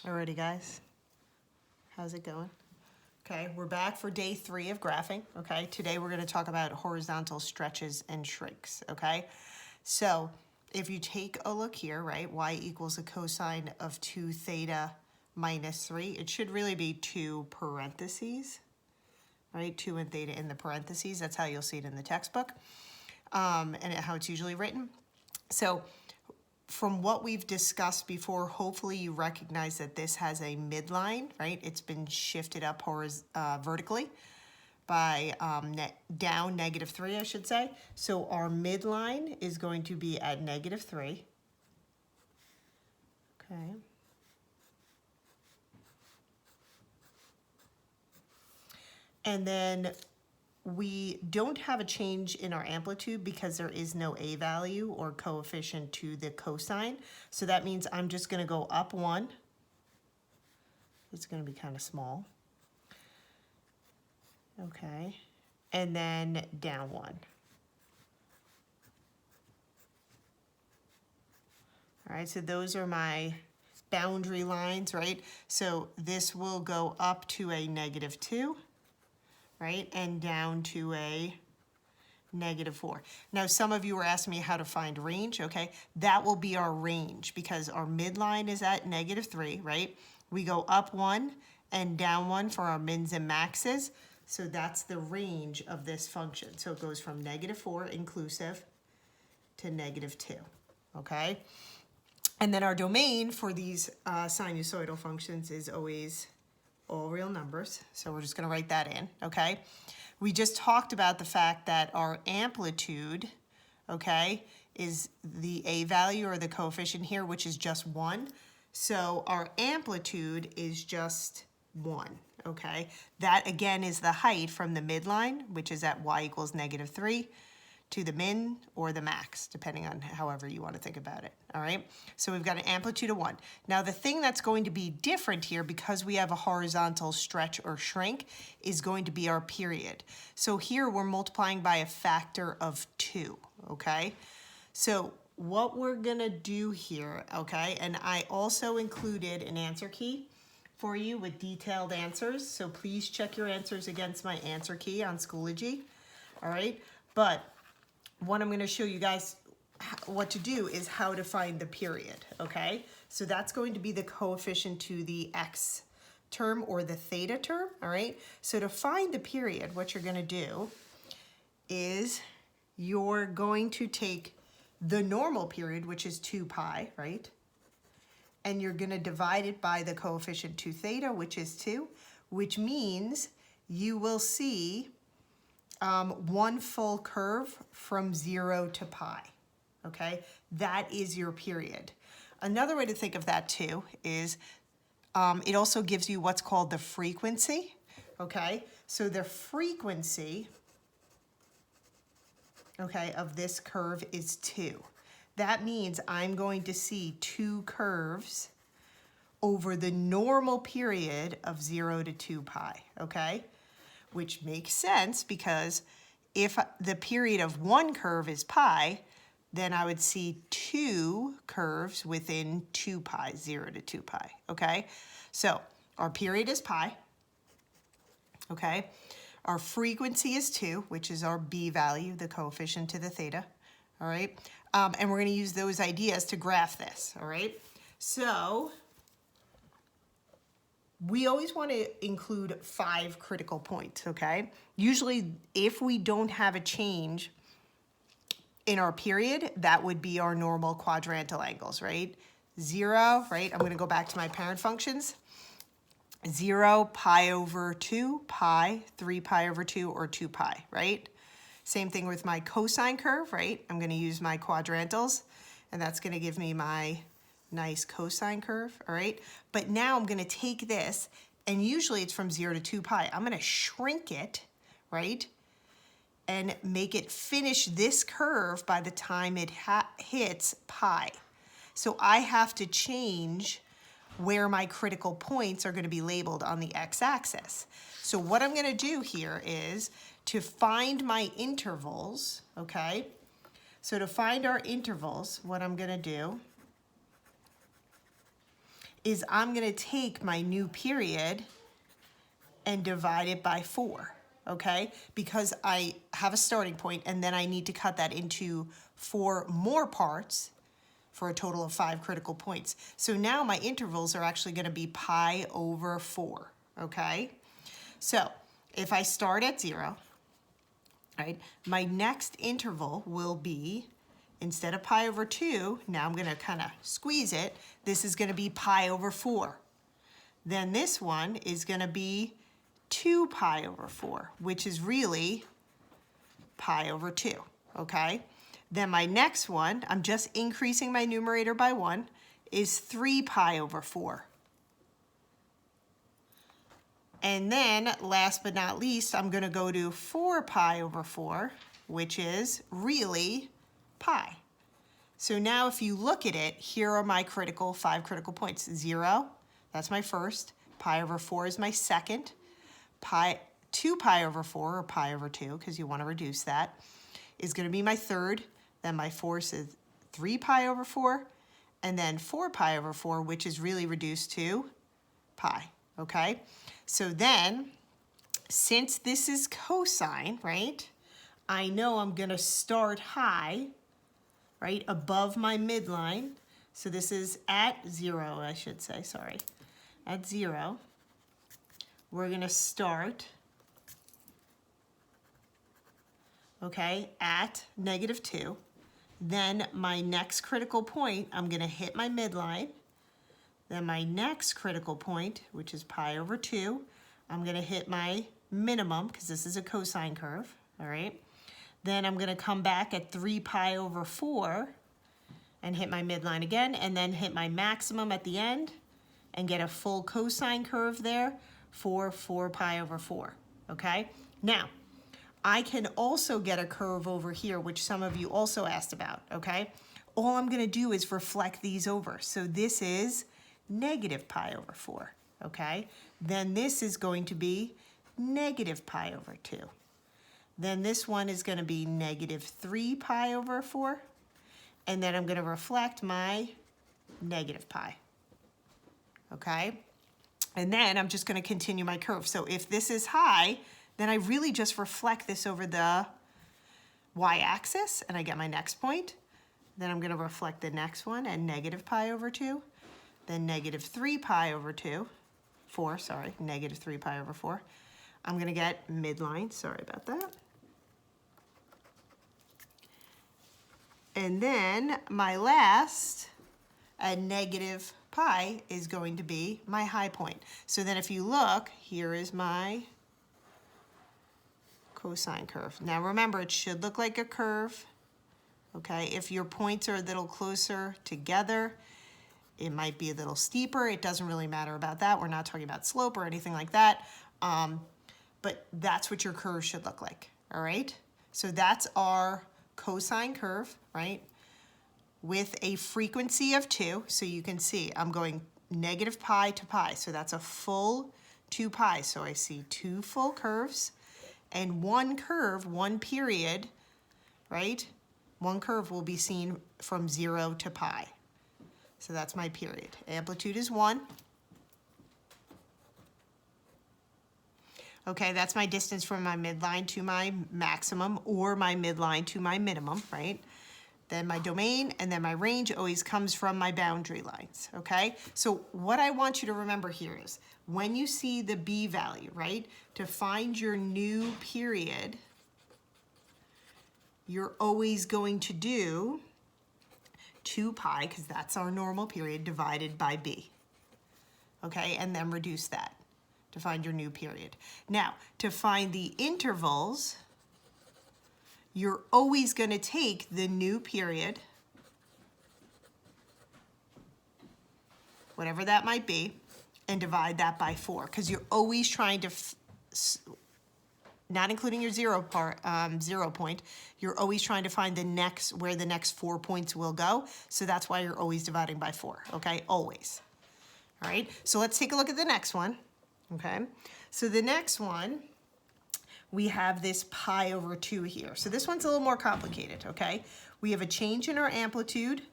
Alrighty, guys. How's it going? Okay, we're back for day 3 of graphing. Okay, today we're going to talk about horizontal stretches and shrinks. Okay, so if you take a look here, right, y equals the cosine of 2 theta minus 3. It should really be 2 parentheses, right? 2 and theta in the parentheses. That's how you'll see it in the textbook, and how it's usually written. So from what we've discussed before, hopefully you recognize that this has a midline, right? It's been shifted up vertically by down -3, I should say. So our midline is going to be at -3. Okay. And then we don't have a change in our amplitude because there is no a value or coefficient to the cosine. So that means I'm just going to go up 1. It's going to be kind of small. Okay. And then down 1. All right, so those are my boundary lines, right? So this will go up to a -2. Right, and down to a -4. Now, some of you were asking me how to find range, okay? That will be our range because our midline is at -3, right? We go up 1 and down 1 for our mins and maxes, so that's the range of this function. So it goes from -4 inclusive to -2, okay? And then our domain for these sinusoidal functions is always all real numbers, so we're just going to write that in, okay? We just talked about the fact that our amplitude, okay, is the a value or the coefficient here, which is just 1. So our amplitude is just 1, okay? That, again, is the height from the midline, which is at y equals -3, to the min or the max, depending on however you want to think about it, all right? So we've got an amplitude of 1. Now, the thing that's going to be different here, because we have a horizontal stretch or shrink, is going to be our period. So here we're multiplying by a factor of 2, okay? So what we're going to do here, okay, and I also included an answer key for you with detailed answers, so please check your answers against my answer key on Schoology, all right? But what I'm going to show you guys what to do is how to find the period, okay? So that's going to be the coefficient to the x term or the theta term, all right? So to find the period, what you're going to do is you're going to take the normal period, which is 2 pi, right? And you're going to divide it by the coefficient to theta, which is 2, which means you will see 1 full curve from 0 to pi, okay? That is your period. Another way to think of that too is it also gives you what's called the frequency, okay? So the frequency, okay, of this curve is 2. That means I'm going to see 2 curves over the normal period of 0 to 2 pi, okay? Which makes sense because if the period of 1 curve is pi, then I would see 2 curves within 2 pi, 0 to 2 pi, okay? So our period is pi, okay? Our frequency is 2, which is our b value, the coefficient to the theta, all right? And we're going to use those ideas to graph this, all right? So we always want to include 5 critical points, okay? Usually, if we don't have a change in our period, that would be our normal quadrantal angles, right? 0, right? I'm going to go back to my parent functions. 0, pi over 2, pi, 3 pi over 2, or 2 pi, right? Same thing with my cosine curve, right? I'm going to use my quadrantals, and that's going to give me my nice cosine curve, all right? But now I'm going to take this, and usually it's from 0 to 2 pi. I'm going to shrink it, right? And make it finish this curve by the time it hits pi. So I have to change where my critical points are going to be labeled on the x-axis. So what I'm going to do here is to find my intervals, okay? So to find our intervals, what I'm going to do is I'm gonna take my new period and divide it by 4, okay? Because I have a starting point and then I need to cut that into 4 more parts for a total of 5 critical points. So now my intervals are actually gonna be pi over 4, okay? So if I start at 0, right, my next interval will be, instead of pi over 2, now I'm gonna kind of squeeze it, this is gonna be pi over 4. Then this one is gonna be 2 pi over 4, which is really pi over 2, okay? Then my next one, I'm just increasing my numerator by 1, is 3 pi over 4. And then, last but not least, I'm gonna go to 4 pi over 4, which is really pi. So now if you look at it, here are my 5 critical points. 0, that's my first. Pi over 4 is my second. 2 pi over 4, or pi over 2, because you want to reduce that, is going to be my third. Then my fourth is 3 pi over 4, and then 4 pi over 4, which is really reduced to pi, okay? So then, since this is cosine, right, I know I'm going to start high, right, above my midline. So this is at 0, I should say, sorry. At 0, we're going to start, okay, at -2. Then my next critical point, I'm going to hit my midline. Then my next critical point, which is pi over 2, I'm going to hit my minimum, because this is a cosine curve, all right? Then I'm going to come back at 3 pi over 4 and hit my midline again, and then hit my maximum at the end and get a full cosine curve there for 4 pi over 4, okay? Now, I can also get a curve over here, which some of you also asked about, okay? All I'm gonna do is reflect these over. So this is negative pi over 4, okay? Then this is going to be negative pi over 2. Then this one is gonna be negative 3 pi over 4. And then I'm gonna reflect my negative pi, okay? And then I'm just gonna continue my curve. So if this is high, then I really just reflect this over the y-axis and I get my next point. Then I'm gonna reflect the next one at negative pi over 2, then negative 3 pi over 4, negative 3 pi over 4. I'm gonna get midline, sorry about that. And then my last at negative pi is going to be my high point. So then if you look, here is my cosine curve. Now remember, it should look like a curve, okay? If your points are a little closer together, it might be a little steeper. It doesn't really matter about that. We're not talking about slope or anything like that. But that's what your curve should look like, all right? So that's our cosine curve, right? With a frequency of 2, so you can see I'm going negative pi to pi, so that's a full 2 pi. So I see 2 full curves and 1 curve, 1 period, right? 1 curve will be seen from 0 to pi. So that's my period. Amplitude is 1. Okay, that's my distance from my midline to my maximum, or my midline to my minimum, right? Then my domain, and then my range always comes from my boundary lines, okay? So what I want you to remember here is, when you see the b value, right, to find your new period, you're always going to do 2 pi, because that's our normal period, divided by b, okay? And then reduce that to find your new period. Now, to find the intervals, you're always going to take the new period, whatever that might be, and divide that by 4, because you're always trying to, not including your 0 point, you're always trying to find where the next 4 points will go. So that's why you're always dividing by 4, okay? Always. All right, so let's take a look at the next one, okay? So the next one, we have this pi over 2 here. So this one's a little more complicated, okay? We have a change in our amplitude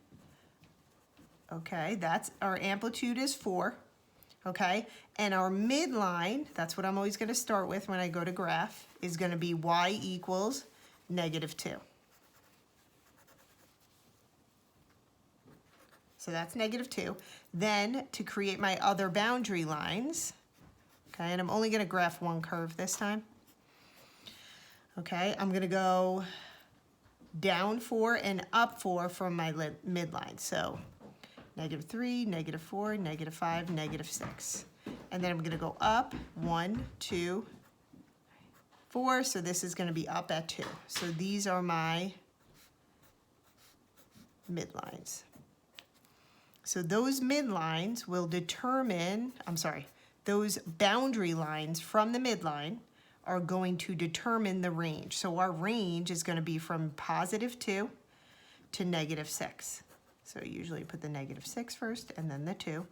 okay? That's our amplitude is 4, okay? And our midline, that's what I'm always going to start with when I go to graph, is going to be y equals -2. So that's -2. Then to create my other boundary lines, okay, and I'm only going to graph one curve this time. Okay, I'm going to go down 4 and up 4 from my midline. So -3, -4, -5, -6. And then I'm going to go up 1, 2, 4. So this is going to be up at 2. So these are my midlines. So those midlines will determine, those boundary lines from the midline are going to determine the range. So our range is going to be from +2 to -6. So usually put the -6 first and then the 2.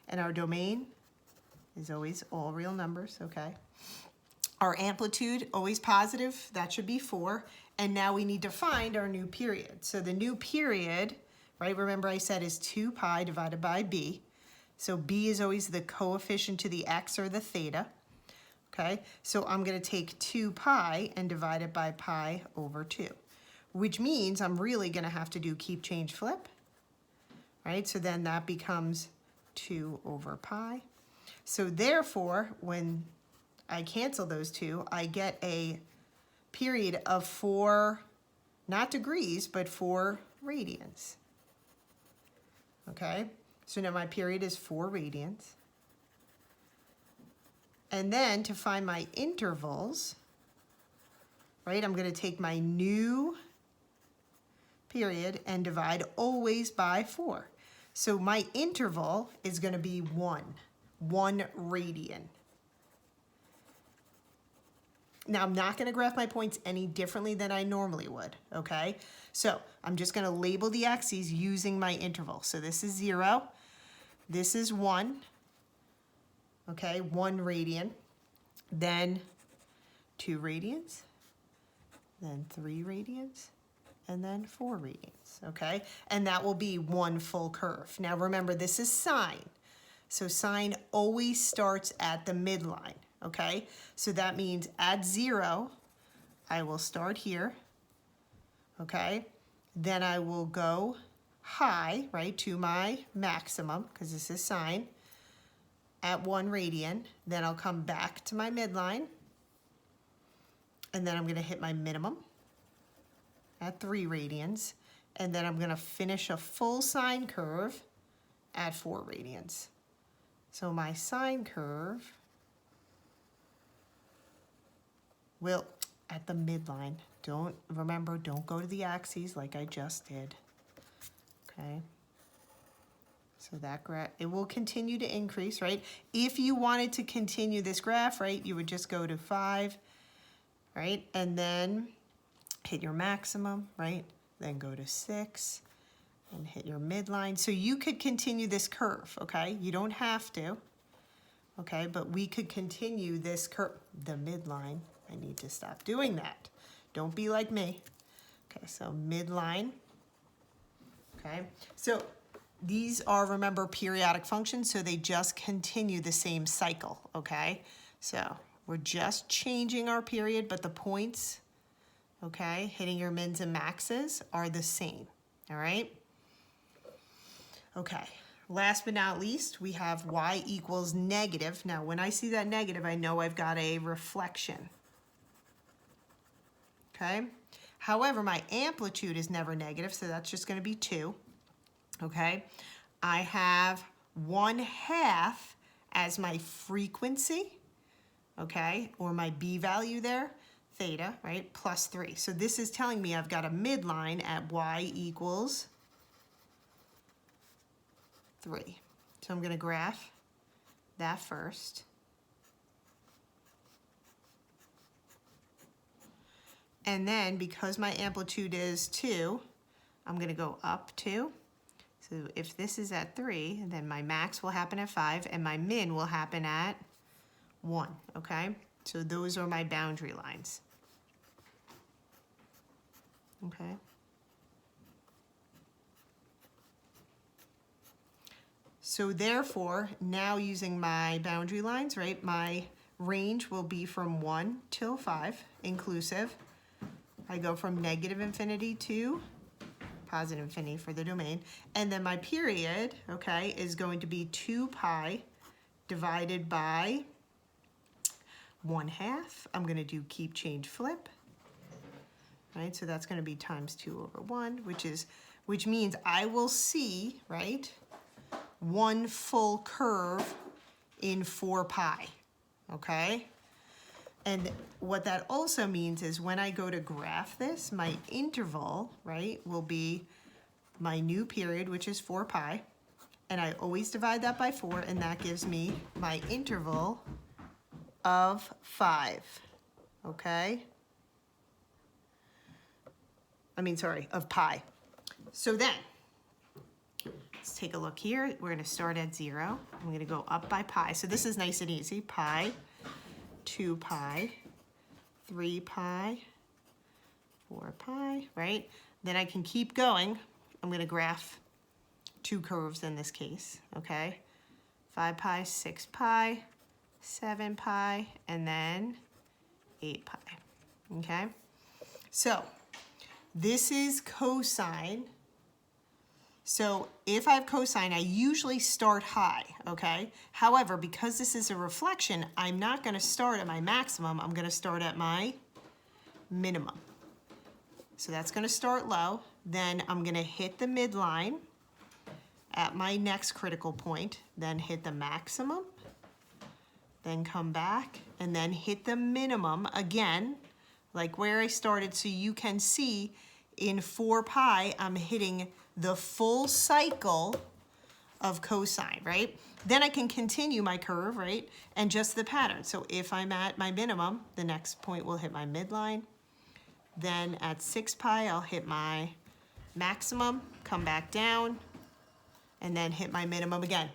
And our domain is always all real numbers, okay? Our amplitude, always positive, that should be 4. And now we need to find our new period. So the new period, right, remember I said is 2 pi divided by b. So b is always the coefficient to the x or the theta. Okay, so I'm going to take 2 pi and divide it by pi over 2, which means I'm really going to have to do keep, change, flip, right? So then that becomes 2 over pi. So therefore, when I cancel those two, I get a period of 4, not degrees, but 4 radians. Okay, so now my period is 4 radians. And then to find my intervals, right, I'm going to take my new period and divide always by 4. So my interval is going to be 1 radian. Now I'm not going to graph my points any differently than I normally would, okay? So I'm just going to label the axes using my interval. So this is 0, this is 1, okay, 1 radian, then 2 radians, then 3 radians, and then 4 radians, okay? And that will be 1 full curve. Now remember, this is sine. So sine always starts at the midline, okay? So that means at 0, I will start here, okay? Then I will go high, right, to my maximum, because this is sine, at 1 radian. Then I'll come back to my midline, and then I'm going to hit my minimum at 3 radians, and then I'm going to finish a full sine curve at 4 radians. So my sine curve will, at the midline, don't go to the axes like I just did, okay? So that graph, it will continue to increase, right? If you wanted to continue this graph, right, you would just go to 5, right? And then hit your maximum, right? Then go to 6 and hit your midline. So you could continue this curve, okay? You don't have to, okay? But we could continue this curve, the midline. I need to stop doing that. Don't be like me. Okay, so midline, okay? So these are, remember, periodic functions, so they just continue the same cycle, okay? So we're just changing our period, but the points, okay, hitting your mins and maxes are the same, all right? Okay, last but not least, we have y equals negative. Now, when I see that negative, I know I've got a reflection, okay? However, my amplitude is never negative, so that's just going to be 2. Okay, I have 1/2 as my frequency, okay, or my b value there, theta, right, plus 3. So this is telling me I've got a midline at y equals 3. So I'm going to graph that first. And then because my amplitude is 2, I'm going to go up 2. So if this is at 3, then my max will happen at 5 and my min will happen at 1, okay? So those are my boundary lines, okay? So therefore, now using my boundary lines, right, my range will be from 1 till 5, inclusive. I go from negative infinity to positive infinity for the domain. And then my period, okay, is going to be 2 pi divided by 1/2. I'm going to do keep, change, flip. Right, so that's going to be times 2 over 1, which means I will see, right, one full curve in 4 pi, okay? And what that also means is when I go to graph this, my interval, right, will be my new period, which is 4 pi, and I always divide that by 4, and that gives me my interval of 5, okay? Of pi. So then, let's take a look here. We're going to start at 0. I'm going to go up by pi. So this is nice and easy. Pi, 2 pi, 3 pi, 4 pi, right? Then I can keep going. I'm going to graph 2 curves in this case, okay? 5 pi, 6 pi, 7 pi, and then 8 pi, okay? So this is cosine. So if I have cosine, I usually start high, okay? However, because this is a reflection, I'm not going to start at my maximum. I'm going to start at my minimum. So that's going to start low. Then I'm going to hit the midline at my next critical point, then hit the maximum, then come back, and then hit the minimum again, like where I started, so you can see in 4 pi, I'm hitting the full cycle of cosine, right? Then I can continue my curve, right? And just the pattern. So if I'm at my minimum, the next point will hit my midline. Then at 6 pi, I'll hit my maximum, come back down, and then hit my minimum again.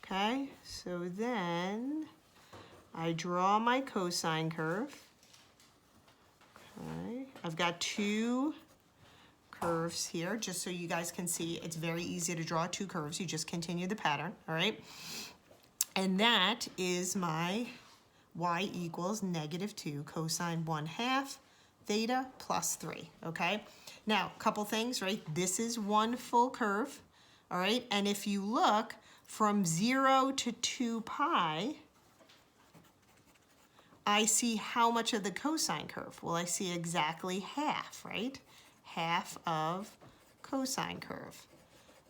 Okay, so then I draw my cosine curve. Okay, I've got 2 curves here, just so you guys can see. It's very easy to draw 2 curves. You just continue the pattern, all right? And that is my y equals -2 cosine 1/2 theta plus 3, okay? Now, a couple things, right? This is one full curve, all right? And if you look from 0 to 2 pi, I see how much of the cosine curve? Well, I see exactly half, right? Half of cosine curve.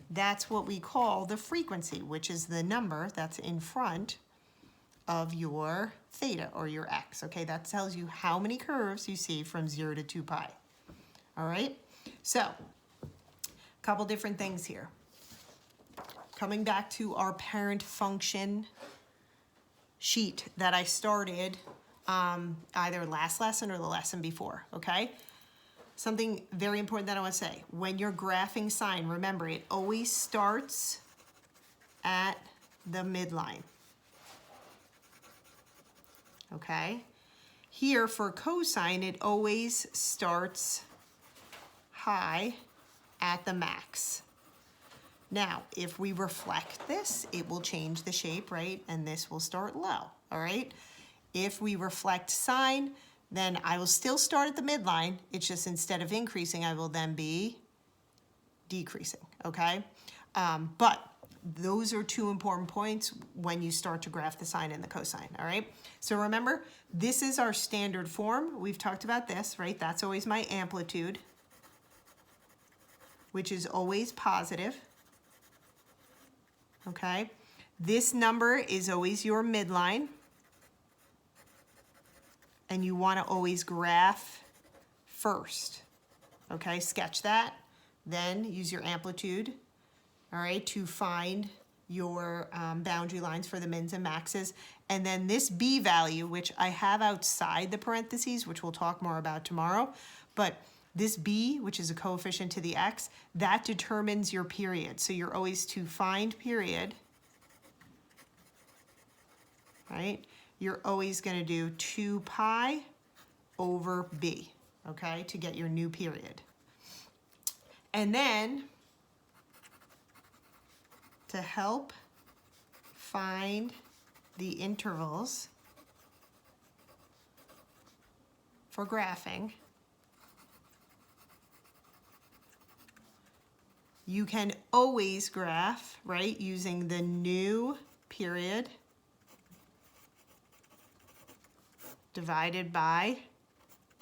That's what we call the frequency, which is the number that's in front of your theta or your x, okay? That tells you how many curves you see from 0 to 2 pi, all right? So, a couple different things here. Coming back to our parent function sheet that I started either last lesson or the lesson before, okay? Something very important that I want to say. When you're graphing sine, remember it always starts at the midline, okay? Here for cosine, it always starts high at the max. Now, if we reflect this, it will change the shape, right? And this will start low, all right? If we reflect sine, then I will still start at the midline. It's just instead of increasing, I will then be decreasing, okay? But those are 2 important points when you start to graph the sine and the cosine, all right? So remember, this is our standard form. We've talked about this, right? That's always my amplitude, which is always positive, okay? This number is always your midline, and you want to always graph first, okay? Sketch that, then use your amplitude, all right, to find your boundary lines for the mins and maxes. And then this b value, which I have outside the parentheses, which we'll talk more about tomorrow, but this b, which is a coefficient to the x, that determines your period. So you're always to find period, right? You're always going to do 2 pi over b, okay, to get your new period. And then to help find the intervals for graphing, you can always graph, right, using the new period divided by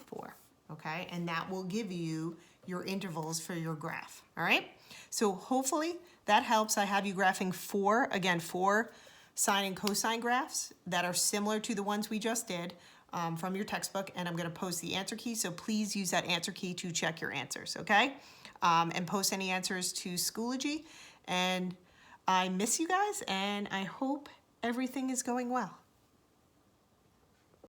4, okay? And that will give you your intervals for your graph, all right? So hopefully that helps. I have you graphing 4 sine and cosine graphs that are similar to the ones we just did from your textbook, and I'm gonna post the answer key, so please use that answer key to check your answers, okay? And post any answers to Schoology, and I miss you guys, and I hope everything is going well.